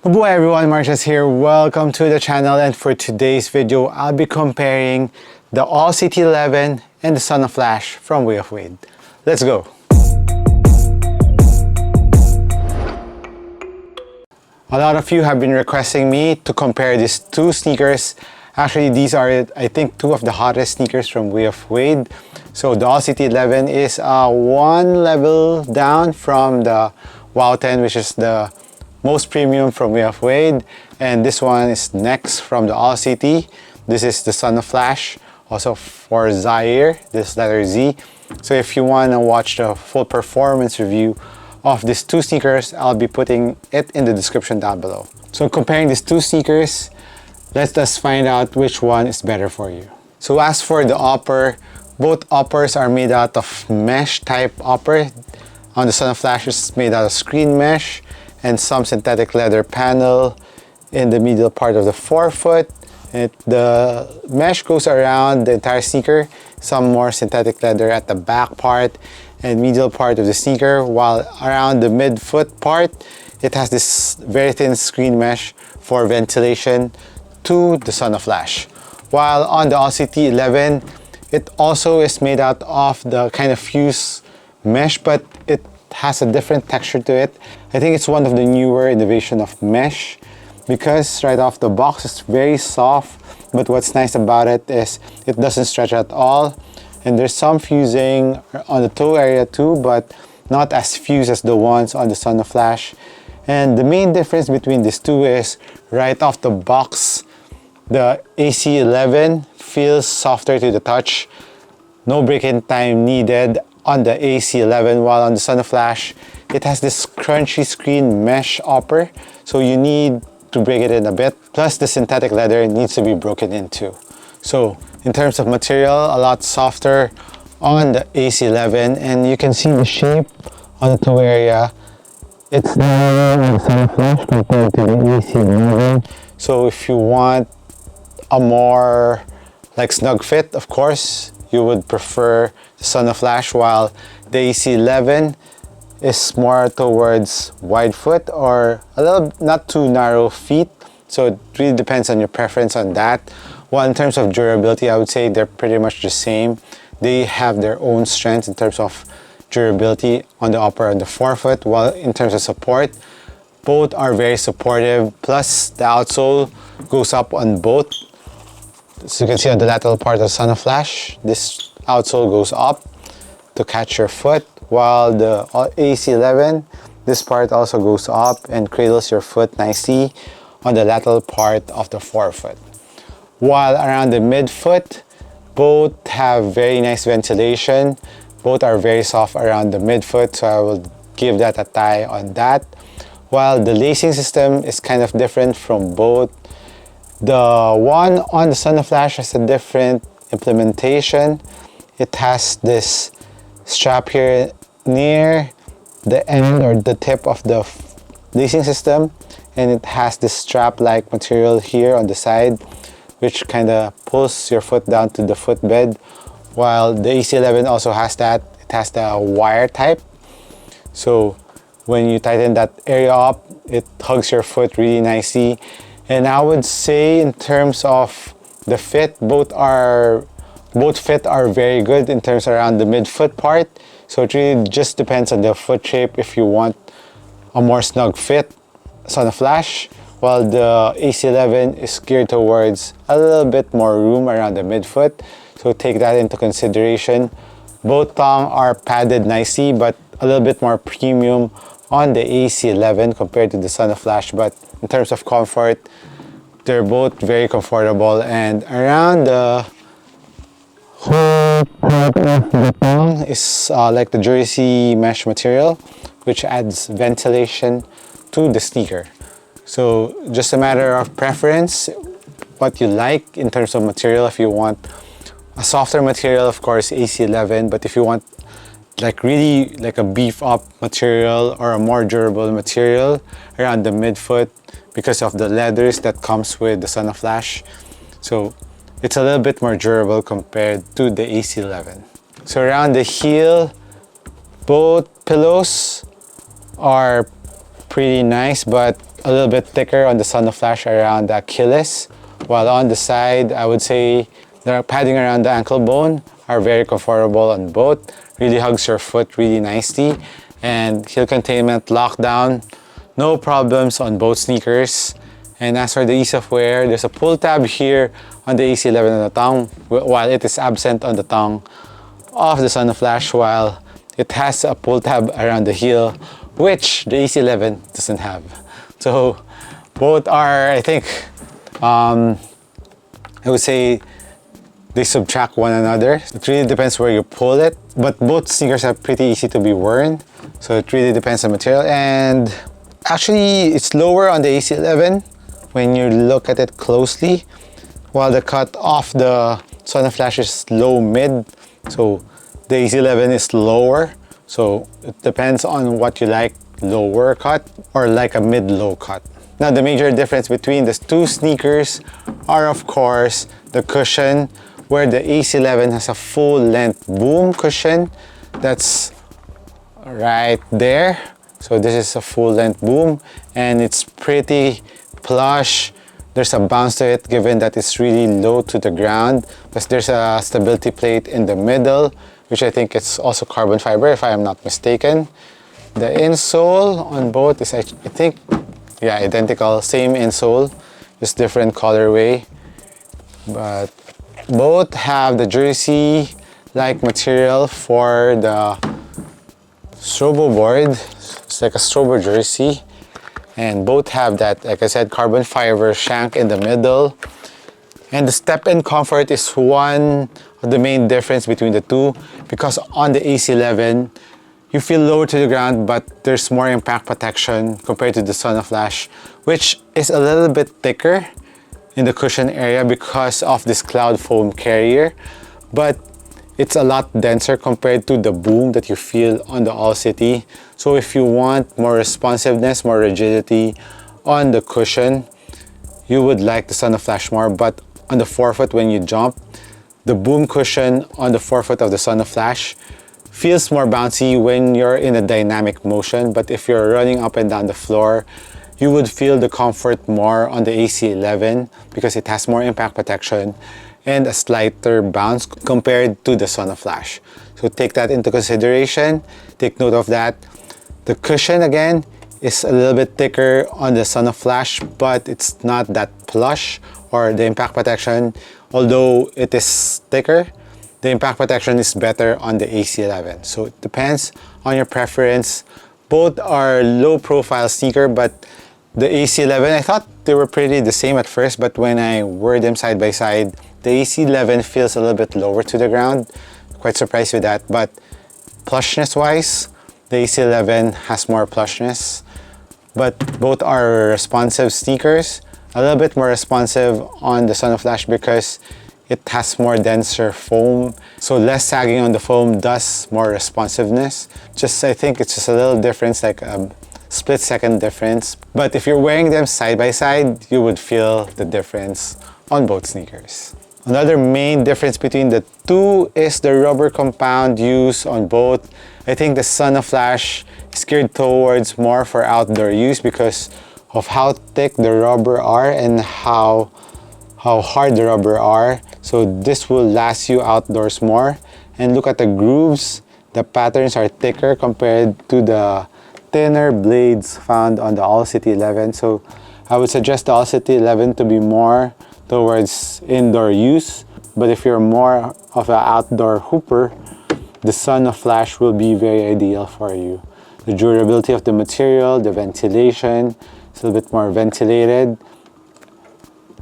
Hello everyone, MARKCHES here. Welcome to the channel, and for today's video, I'll be comparing the All-CT11 and the Son of Flash from Way of Wade. Let's go! A lot of you have been requesting me to compare these two sneakers. Actually, these are, I think, two of the hottest sneakers from Way of Wade. So the All-CT11 is one level down from the Wow 10, which is the most premium from Way of Wade, and this one is next from the All-CT. This is the Son of Flash, also for Zaire, this letter Z. So if you want to watch the full performance review of these two sneakers, I'll be putting it in the description down below. So comparing these two sneakers, let us find out which one is better for you. So as for the upper, both uppers are made out of mesh type upper. On the Son of Flash, it's made out of screen mesh and some synthetic leather panel in the middle part of the forefoot. The mesh goes around the entire sneaker, some more synthetic leather at the back part and middle part of the sneaker, while around the midfoot part, it has this very thin screen mesh for ventilation to the Son of Flash. While on the All-CT11, it also is made out of the kind of fused mesh, but it has a different texture to it. I think it's one of the newer innovation of mesh because right off the box it's very soft, but what's nice about it is it doesn't stretch at all, and there's some fusing on the toe area too, but not as fused as the ones on the Son of Flash. And the main difference between these two is right off the box, the AC11 feels softer to the touch, no break-in time needed on the AC11, while on the Son of Flash, it has this crunchy screen mesh upper, so you need to break it in a bit. Plus the synthetic leather needs to be broken into. So in terms of material, a lot softer on the AC11, and you can see the shape on the toe area. It's narrower on the Son of Flash compared to the AC11. So if you want a more like snug fit, of course, you would prefer the Son of Flash, while the AC11 is more towards wide foot or a little not too narrow feet. So it really depends on your preference on that. Well, in terms of durability, I would say they're pretty much the same. They have their own strengths in terms of durability on the upper and the forefoot, while in terms of support, both are very supportive. Plus the outsole goes up on both. So you can see on the lateral part of the Son of Flash, this outsole goes up to catch your foot, while the AC11, this part also goes up and cradles your foot nicely on the lateral part of the forefoot. While around the midfoot, both have very nice ventilation. Both are very soft around the midfoot, so I will give that a tie on that. While the lacing system is kind of different from both. The one on the Son of Flash has a different implementation. It has this strap here near the end or the tip of the lacing system, and it has this strap-like material here on the side, which kind of pulls your foot down to the footbed. While the AC11 also has that. It has the wire type, so when you tighten that area up, it hugs your foot really nicely. And I would say in terms of the fit, both fit are very good in terms around the midfoot part. So it really just depends on the foot shape if you want a more snug fit Son of Flash, while the AC11 is geared towards a little bit more room around the midfoot. So take that into consideration. Both tongue are padded nicely, but a little bit more premium on the AC11 compared to the Son of Flash. But in terms of comfort, they're both very comfortable, and around the whole part of the tongue is like the jersey mesh material, which adds ventilation to the sneaker. So just a matter of preference, what you like in terms of material. If you want a softer material, of course AC11, but if you want like really like a beef up material or a more durable material around the midfoot because of the leathers that comes with the Son of Flash, so it's a little bit more durable compared to the AC11. So around the heel, both pillows are pretty nice, but a little bit thicker on the Son of Flash around the Achilles. While on the side, I would say the padding around the ankle bone are very comfortable on both. Really hugs your foot really nicely. And heel containment lockdown, no problems on both sneakers. And as for the ease of wear, there's a pull tab here on the AC11 on the tongue, while it is absent on the tongue of the Son of Flash, while it has a pull tab around the heel, which the AC11 doesn't have. So both are, I think, I would say they subtract one another. It really depends where you pull it, but both sneakers are pretty easy to be worn. So it really depends on material. And actually, it's lower on the AC11 when you look at it closely, while the cut off the Son of Flash is low mid. So the AC11 is lower. So it depends on what you like, lower cut or like a mid-low cut. Now the major difference between the two sneakers are of course the cushion, where the AC11 has a full-length boom cushion that's right there. So this is a full-length boom and it's pretty plush. There's a bounce to it given that it's really low to the ground, because there's a stability plate in the middle, which I think it's also carbon fiber if I am not mistaken. The insole on both is, I think, yeah, identical, same insole, just different colorway. But both have the jersey-like material for the strobo board. It's like a strobo jersey. And both have that, like I said, carbon fiber shank in the middle. And the step-in comfort is one of the main difference between the two, because on the AC11, you feel lower to the ground, but there's more impact protection compared to the Son of Flash, which is a little bit thicker in the cushion area because of this cloud foam carrier. But it's a lot denser compared to the boom that you feel on the All City. So if you want more responsiveness, more rigidity on the cushion, you would like the Son of Flash more. But on the forefoot, when you jump, the boom cushion on the forefoot of the Son of Flash feels more bouncy when you're in a dynamic motion. But if you're running up and down the floor, you would feel the comfort more on the AC11 because it has more impact protection and a slighter bounce compared to the Son of Flash. So take that into consideration. Take note of that. The cushion again is a little bit thicker on the Son of Flash, but it's not that plush, or the impact protection, although it is thicker, the impact protection is better on the AC11. So it depends on your preference. Both are low profile sneaker, but the AC11, I thought they were pretty the same at first, but when I wore them side by side, the AC11 feels a little bit lower to the ground. Quite surprised with that, but plushness wise, the AC11 has more plushness. But both are responsive sneakers, a little bit more responsive on the Son of Flash because it has more denser foam. So less sagging on the foam does more responsiveness. I think it's just a little difference, like a split-second difference. But if you're wearing them side by side, you would feel the difference on both sneakers. Another main difference between the two is the rubber compound used on both. I think the Son of Flash is geared towards more for outdoor use because of how thick the rubber are and how hard the rubber are. So this will last you outdoors more. And look at the grooves. The patterns are thicker compared to the thinner blades found on the All City 11. So I would suggest the All City 11 to be more towards indoor use. But if you're more of an outdoor hooper, the Son of Flash will be very ideal for you. The durability of the material, the ventilation, it's a little bit more ventilated.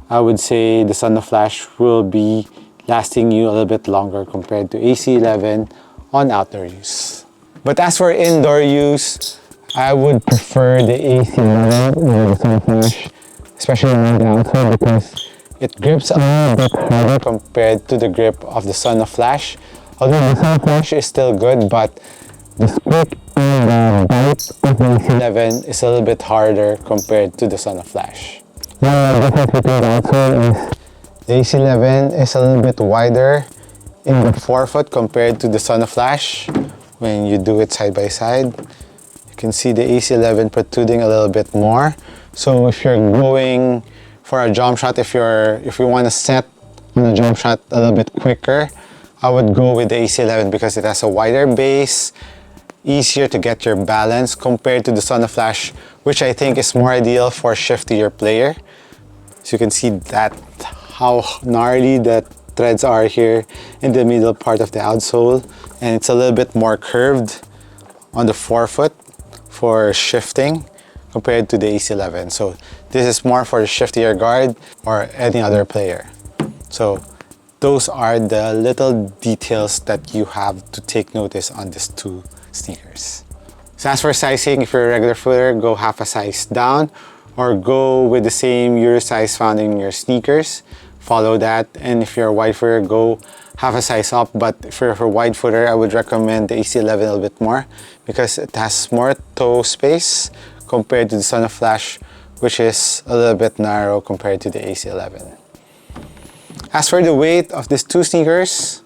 I would say the Son of Flash will be lasting you a little bit longer compared to AC11 on outdoor use. But as for indoor use, I would prefer the AC11 over the Son of Flash, especially on the outside, because it grips a little bit harder compared to the grip of the Son of Flash. Although the Son of Flash is still good, but the squeak and the bite of the AC11 is a little bit harder compared to the Son of Flash. Now the difference between the outsole is the AC11 is a little bit wider in the forefoot compared to the Son of Flash. When you do it side by side, you can see the AC11 protruding a little bit more. So if you're going for a jump shot, if you want to set on a jump shot a little bit quicker, I would go with the AC11 because it has a wider base, easier to get your balance compared to the Son of Flash, which I think is more ideal for shiftier player. So you can see that how gnarly the threads are here in the middle part of the outsole, and it's a little bit more curved on the forefoot for shifting compared to the AC11. So this is more for the shiftier guard or any other player. So those are the little details that you have to take notice on these two sneakers. So as for sizing, if you're a regular footer, go half a size down or go with the same Euro size found in your sneakers. Follow that. And if you're a wide footer, go half a size up. But if you're a wide footer, I would recommend the AC11 a little bit more because it has more toe space compared to the Son of Flash, which is a little bit narrow compared to the AC11. As for the weight of these two sneakers,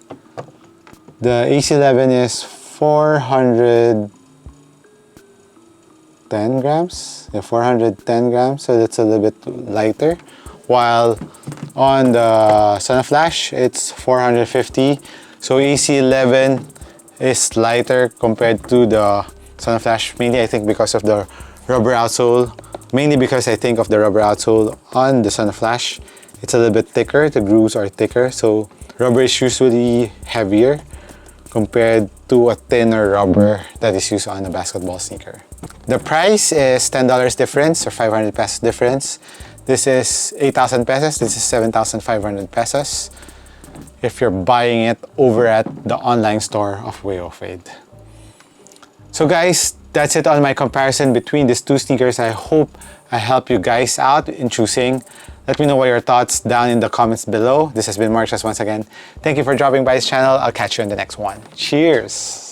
the AC11 is 410 grams. Yeah, 410 grams, so that's a little bit lighter. While on the Son of Flash, it's 450. So AC11 is lighter compared to the Son of Flash, mainly I think because of the rubber outsole. Mainly because I think of the rubber outsole on the Son of Flash. It's a little bit thicker, the grooves are thicker, so rubber is usually heavier compared to a thinner rubber that is used on a basketball sneaker. The price is $10 difference or 500 pesos difference. This is 8,000 pesos, this is 7,500 pesos if you're buying it over at the online store of Way of Wade. So guys, that's it on my comparison between these two sneakers. I hope I help you guys out in choosing. Let me know what your thoughts down in the comments below. This has been MARKCHES once again. Thank you for dropping by this channel. I'll catch you in the next one. Cheers!